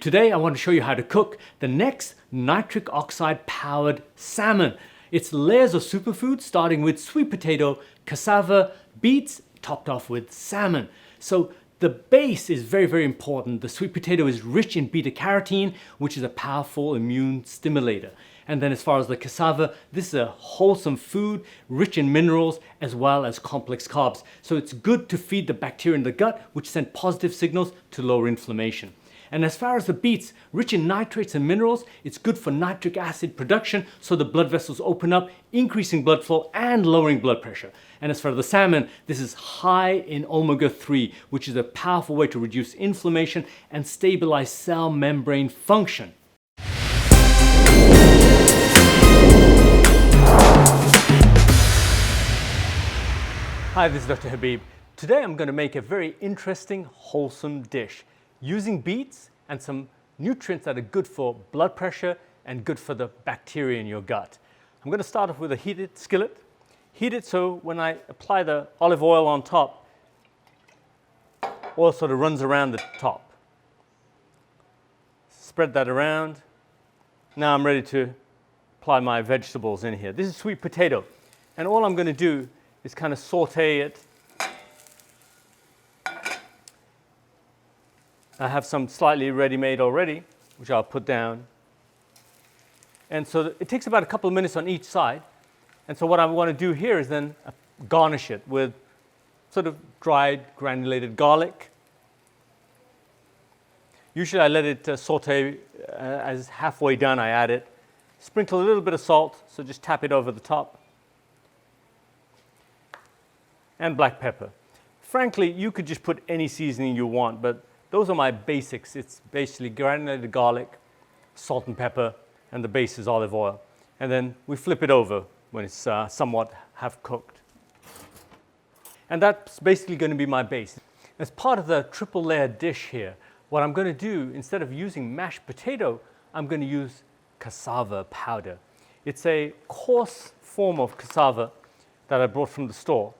Today I want to show you how to cook the next nitric oxide powered salmon. It's layers of superfood starting with sweet potato, cassava, beets, topped off with salmon. So the base is very important. The sweet potato is rich in beta carotene, which is a powerful immune stimulator. And then as far as the cassava, this is a wholesome food, rich in minerals as well as complex carbs. So it's good to feed the bacteria in the gut, which send positive signals to lower inflammation. And as far as the beets, rich in nitrates and minerals, it's good for nitric acid production, so the blood vessels open up, increasing blood flow and lowering blood pressure. And as for the salmon, this is high in omega-3, which is a powerful way to reduce inflammation and stabilize cell membrane function. Hi, this is Dr. Habib. Today I'm going to make a very interesting, wholesome dish using beets and some nutrients that are good for blood pressure and good for the bacteria in your gut. I'm going to start off with a heated skillet. Heat it so when I apply the olive oil on top, oil sort of runs around the top. Spread that around. Now I'm ready to apply my vegetables in here. This is sweet potato, and all I'm going to do is kind of saute it. I have some slightly ready-made already, which I'll put down. And so it takes about a couple of minutes on each side. And so what I want to do here is then garnish it with sort of dried granulated garlic. Usually I let it saute as halfway done I add it. Sprinkle a little bit of salt, so just tap it over the top. And black pepper. Frankly, you could just put any seasoning you want, but those are my basics. It's basically granulated garlic, salt and pepper, and the base is olive oil. And then we flip it over when it's somewhat half cooked. And that's basically going to be my base. As part of the triple layer dish here, what I'm going to do, instead of using mashed potato, I'm going to use cassava powder. It's a coarse form of cassava that I brought from the store.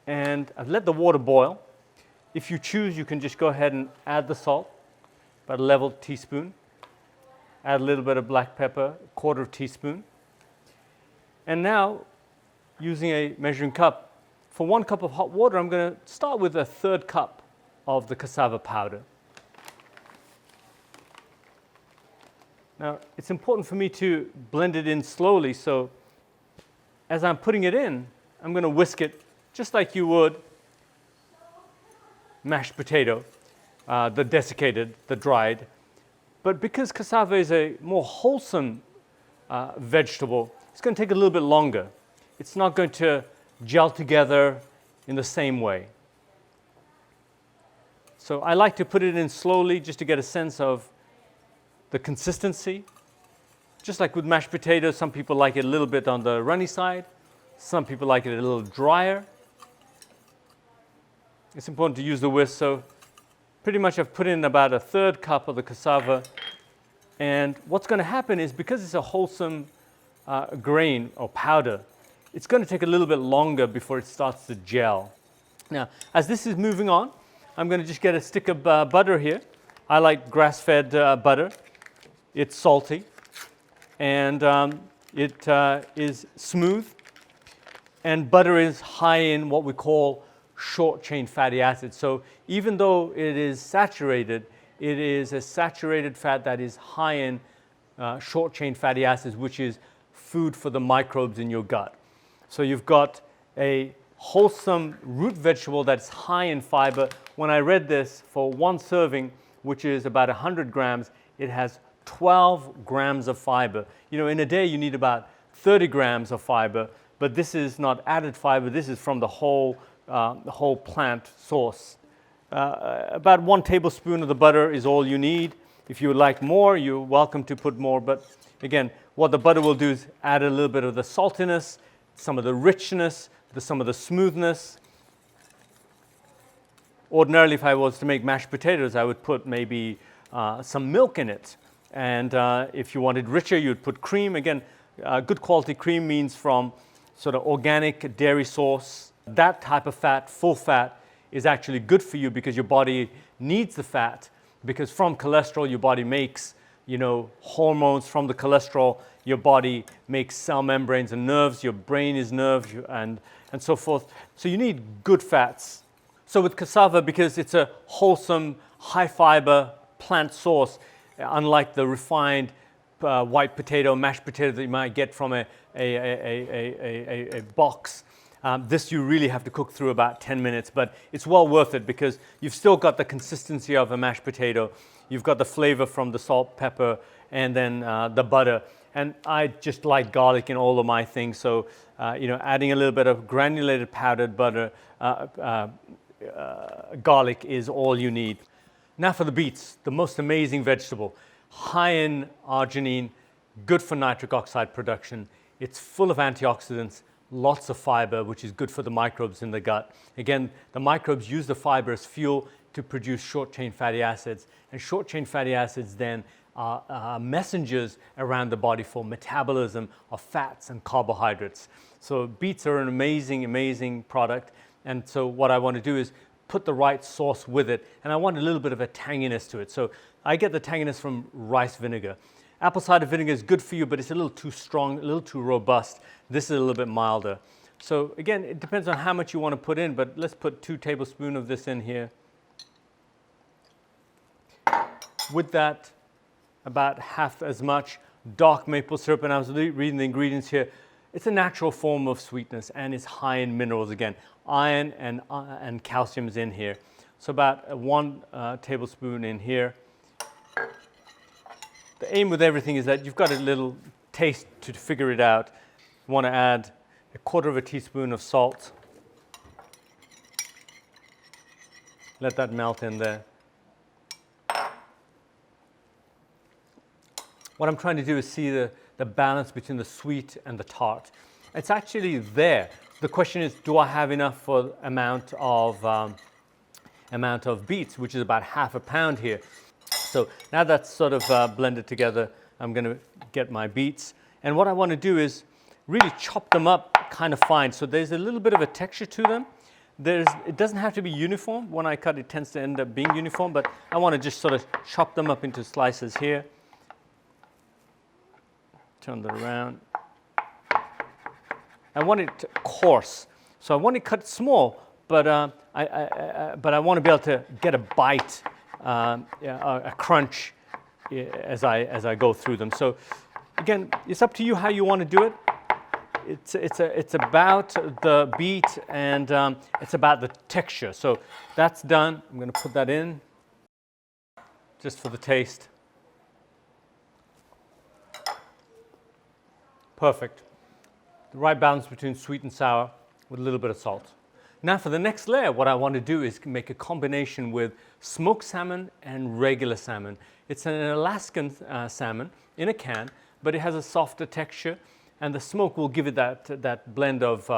And I've let the water boil. If you choose, you can just go ahead and add the salt, about a level teaspoon. Add a little bit of black pepper, a quarter of teaspoon. And now, using a measuring cup, for 1 cup of hot water, I'm going to start with a 1/3 cup of the cassava powder. Now, it's important for me to blend it in slowly, so as I'm putting it in, I'm going to whisk it just like you would mashed potato, the desiccated, the dried. But because cassava is a more wholesome vegetable, it's going to take a little bit longer. It's not going to gel together in the same way. So I like to put it in slowly just to get a sense of the consistency. Just like with mashed potatoes, some people like it a little bit on the runny side. Some people like it a little drier. It's important to use the whisk, so pretty much I've put in about a 1/3 cup of the cassava. And what's going to happen is, because it's a wholesome grain or powder, it's going to take a little bit longer before it starts to gel. Now, as this is moving on, I'm going to just get a stick of butter here. I like grass-fed butter. It's salty, and it is smooth. And butter is high in what we call short-chain fatty acids. So even though it is saturated, it is a saturated fat that is high in short-chain fatty acids, which is food for the microbes in your gut. So you've got a wholesome root vegetable that's high in fiber. When I read this, for 1 serving, which is about 100 grams, it has 12 grams of fiber. You know, in a day you need about 30 grams of fiber, but this is not added fiber. This is from the whole plant source. About 1 tablespoon of the butter is all you need. If you would like more, you're welcome to put more. But again, what the butter will do is add a little bit of the saltiness, some of the richness, some of the smoothness. Ordinarily, if I was to make mashed potatoes, I would put maybe some milk in it. And if you wanted richer, you'd put cream. Again, good quality cream means from sort of organic dairy source. That type of fat, full fat, is actually good for you because your body needs the fat because from cholesterol your body makes, hormones. From the cholesterol your body makes cell membranes and nerves. Your brain is nerves and so forth. So you need good fats. So with cassava, because it's a wholesome, high fiber plant source, unlike the refined white potato, mashed potato that you might get from a box, this you really have to cook through about 10 minutes, but it's well worth it because you've still got the consistency of a mashed potato. You've got the flavor from the salt, pepper, and then the butter. And I just like garlic in all of my things, so adding a little bit of granulated powdered butter, garlic is all you need. Now for the beets, the most amazing vegetable. High in arginine, good for nitric oxide production. It's full of antioxidants, lots of fiber, which is good for the microbes in the gut. Again, the microbes use the fiber as fuel to produce short-chain fatty acids, and short-chain fatty acids then are messengers around the body for metabolism of fats and carbohydrates. So beets are an amazing, amazing product, and so what I want to do is put the right sauce with it, and I want a little bit of a tanginess to it. So I get the tanginess from rice vinegar. Apple cider vinegar is good for you, but it's a little too strong, a little too robust. This is a little bit milder. So again, it depends on how much you want to put in, but let's put 2 tablespoons of this in here. With that, about half as much dark maple syrup, and I was reading the ingredients here. It's a natural form of sweetness, and it's high in minerals again. Iron and calcium is in here. So about 1 tablespoon in here. The aim with everything is that you've got a little taste to figure it out. You want to add 1/4 teaspoon of salt. Let that melt in there. What I'm trying to do is see the balance between the sweet and the tart. It's actually there. The question is, do I have enough for amount of beets, which is about half a pound here. So now that's sort of blended together, I'm going to get my beets. And what I want to do is really chop them up kind of fine. So there's a little bit of a texture to them. It doesn't have to be uniform. When I cut, it tends to end up being uniform, but I want to just sort of chop them up into slices here. Turn that around. I want it coarse. So I want it cut small, but I want to be able to get a bite, a crunch as I go through them. So again, it's up to you how you want to do it. It's about the beet and it's about the texture. So that's done. I'm going to put that in just for the taste. Perfect. The right balance between sweet and sour with a little bit of salt. Now for the next layer, what I want to do is make a combination with smoked salmon and regular salmon. It's an Alaskan salmon in a can, but it has a softer texture, and the smoke will give it that blend of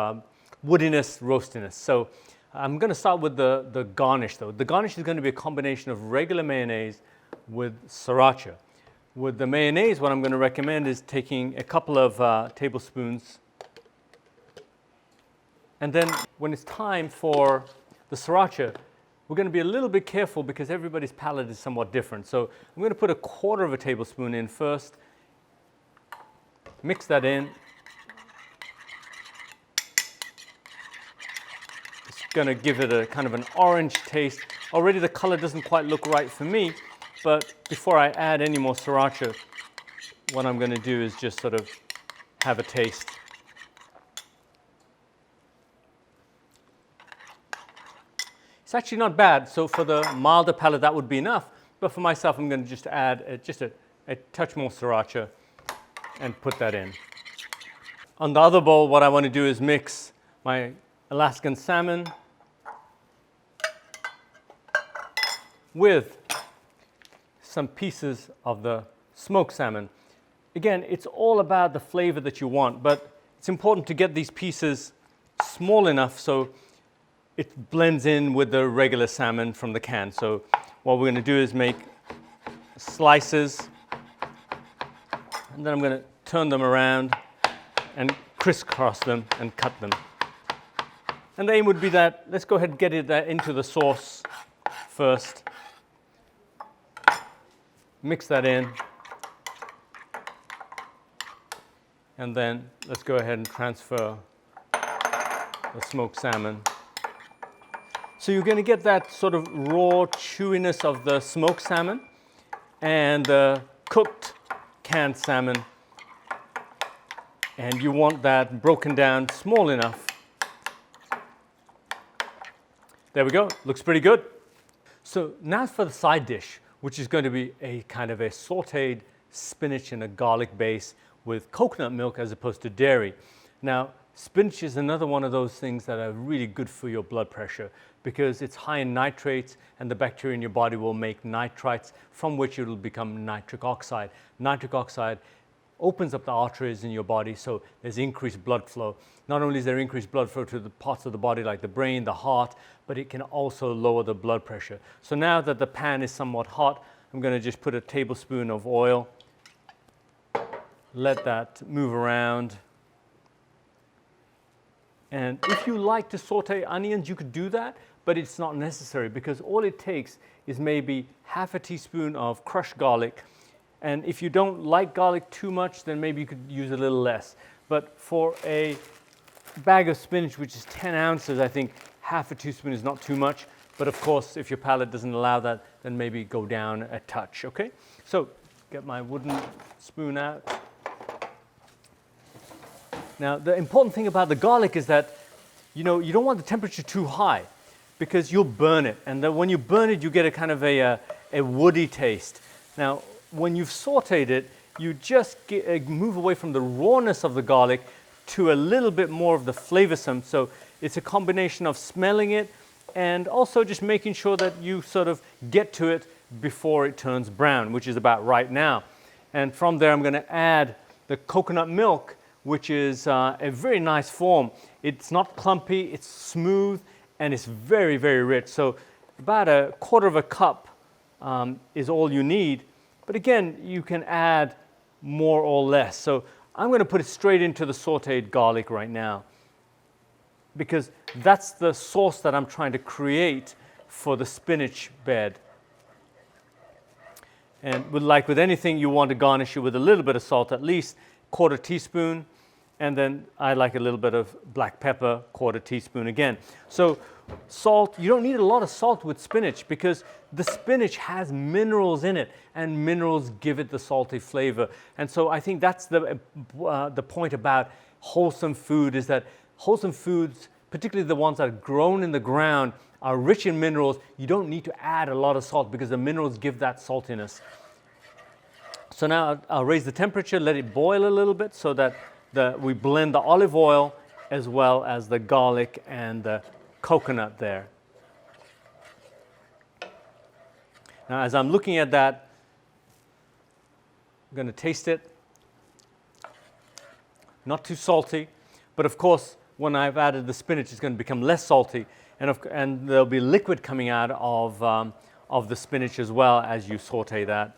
woodiness, roastiness. So I'm going to start with the garnish though. The garnish is going to be a combination of regular mayonnaise with sriracha. With the mayonnaise, what I'm going to recommend is taking a couple of tablespoons. And then when it's time for the sriracha, we're going to be a little bit careful because everybody's palate is somewhat different. So I'm going to put 1/4 tablespoon in first. Mix that in. It's going to give it a kind of an orange taste. Already the color doesn't quite look right for me, but before I add any more sriracha, what I'm going to do is just sort of have a taste. It's actually not bad. So for the milder palate, that would be enough. But for myself, I'm going to just add just a touch more sriracha and put that in. On the other bowl, what I want to do is mix my Alaskan salmon with some pieces of the smoked salmon. Again, it's all about the flavor that you want, but it's important to get these pieces small enough so it blends in with the regular salmon from the can. So what we're going to do is make slices, and then I'm going to turn them around and crisscross them and cut them. And the aim would be that, let's go ahead and get it into the sauce first. mix that in, and then let's go ahead and transfer the smoked salmon. So you're going to get that sort of raw chewiness of the smoked salmon and the cooked canned salmon, and you want that broken down small enough. There we go, looks pretty good. So now for the side dish, which is going to be a kind of a sauteed spinach and a garlic base with coconut milk as opposed to dairy. Now, spinach is another one of those things that are really good for your blood pressure because it's high in nitrates, and the bacteria in your body will make nitrites, from which it will become nitric oxide. Nitric oxide opens up the arteries in your body, so there's increased blood flow. Not only is there increased blood flow to the parts of the body like the brain, the heart, but it can also lower the blood pressure. So now that the pan is somewhat hot, I'm going to just put a tablespoon of oil, let that move around. And if you like to saute onions, you could do that, but it's not necessary because all it takes is maybe half a teaspoon of crushed garlic. And if you don't like garlic too much, then maybe you could use a little less. But for a bag of spinach, which is 10 ounces, I think half a teaspoon is not too much. But of course, if your palate doesn't allow that, then maybe go down a touch, okay? So, get my wooden spoon out. Now, the important thing about the garlic is that, you don't want the temperature too high because you'll burn it. And then when you burn it, you get a kind of a woody taste. Now, when you've sauteed it, you just move away from the rawness of the garlic to a little bit more of the flavorsome. So it's a combination of smelling it and also just making sure that you sort of get to it before it turns brown, which is about right now. And from there, I'm going to add the coconut milk, which is a very nice form. It's not clumpy, it's smooth, and it's very, very rich. So about a quarter of a cup is all you need. But again, you can add more or less. So I'm going to put it straight into the sauteed garlic right now because that's the sauce that I'm trying to create for the spinach bed. And like with anything, you want to garnish it with a little bit of salt, at least quarter teaspoon, and then I like a little bit of black pepper, quarter teaspoon again. So salt, you don't need a lot of salt with spinach because the spinach has minerals in it, and minerals give it the salty flavor. And so I think that's the point about wholesome food, is that wholesome foods, particularly the ones that are grown in the ground, are rich in minerals. You don't need to add a lot of salt because the minerals give that saltiness. So now I'll raise the temperature, let it boil a little bit so that we blend the olive oil as well as the garlic and the coconut there. Now as I'm looking at that, I'm going to taste it. Not too salty, but of course when I've added the spinach, it's going to become less salty, and there'll be liquid coming out of the spinach as well as you saute that.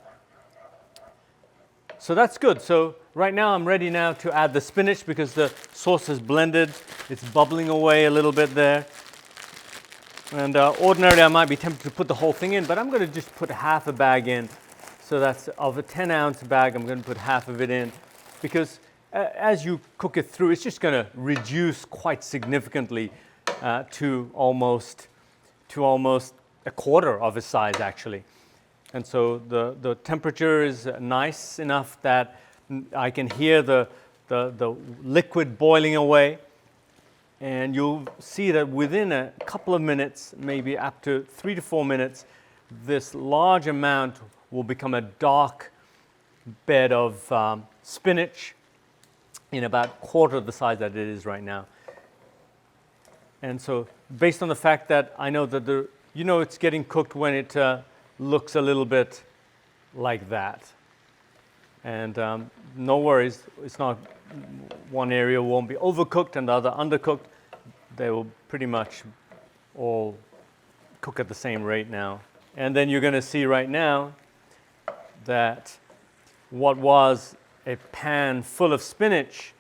So that's good. So right now I'm ready now to add the spinach because the sauce is blended. It's bubbling away a little bit there. And ordinarily I might be tempted to put the whole thing in, but I'm going to just put half a bag in. So that's of a 10-ounce bag, I'm going to put half of it in because as you cook it through, it's just going to reduce quite significantly to almost a quarter of its size actually. And so the temperature is nice enough that I can hear the liquid boiling away. And you'll see that within a couple of minutes, maybe up to 3 to 4 minutes, this large amount will become a dark bed of spinach in about a quarter of the size that it is right now. And so based on the fact that I know that it's getting cooked when it looks a little bit like that. And no worries, it's not, one area won't be overcooked and the other undercooked. They will pretty much all cook at the same rate now. And then you're going to see right now that what was a pan full of spinach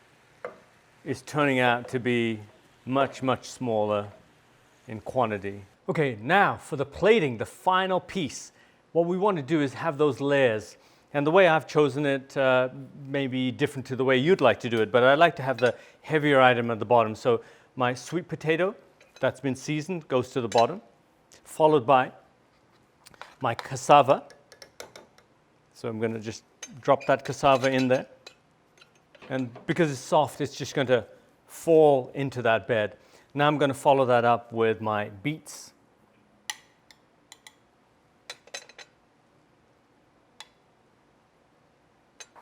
is turning out to be much, much smaller in quantity. Okay, now for the plating, the final piece. what we want to do is have those layers. And the way I've chosen it may be different to the way you'd like to do it, but I like to have the heavier item at the bottom. So my sweet potato that's been seasoned goes to the bottom, followed by my cassava. So I'm going to just drop that cassava in there. And because it's soft, it's just going to fall into that bed. Now I'm going to follow that up with my beets.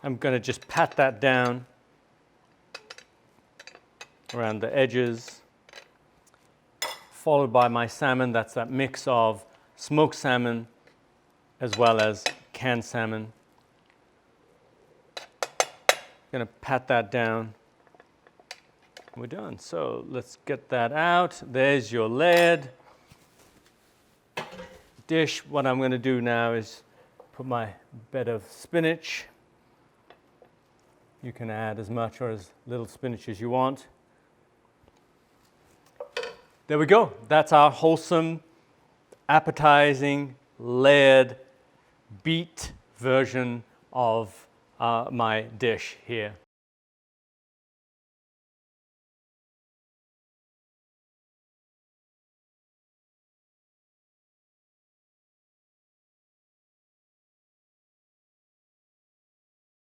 I'm going to just pat that down around the edges, followed by my salmon. That's that mix of smoked salmon as well as canned salmon. Going to pat that down. We're done. So let's get that out. There's your layered dish. What I'm going to do now is put my bed of spinach. You can add as much or as little spinach as you want. There we go. That's our wholesome, appetizing, layered beet version of my dish here.